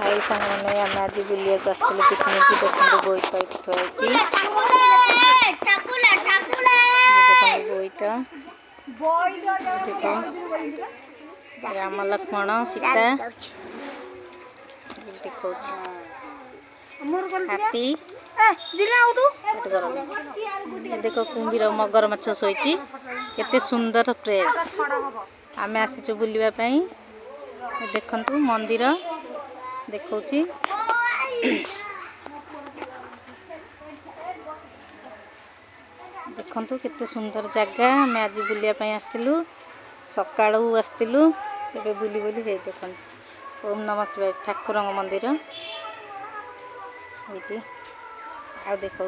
आई सांग मैंने आम आज बुलिया आसलु पिकनिक देखते बोईत थी बोईटा देख राम लक्ष्मण सीता देखा हाथी देख कुंभीर मगर माछ शोची केते सुंदर फ्रेश आम आसीचु बुलवाई देखु मंदिर देखा देखु केते सुंदर जगह आम आज बुलवाई आसलु सकाळू आसलु ए बुली बुली देख ओम नमः शिवाय ठाकुर मंदिर ये आ देखा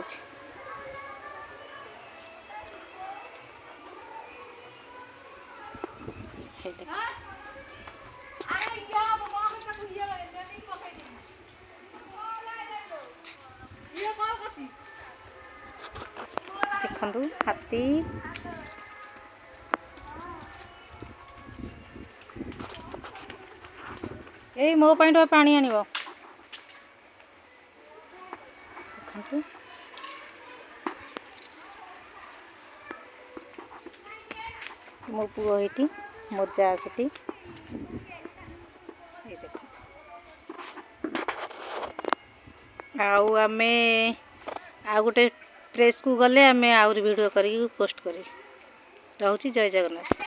देखु हाथी ए मो पानी पानी आनिब देखु मो पुओ ये मोजा से आम आ गोटे प्रेस को गले आम आउरी वीडियो करी पोस्ट करी रहूची जय जगन्नाथ।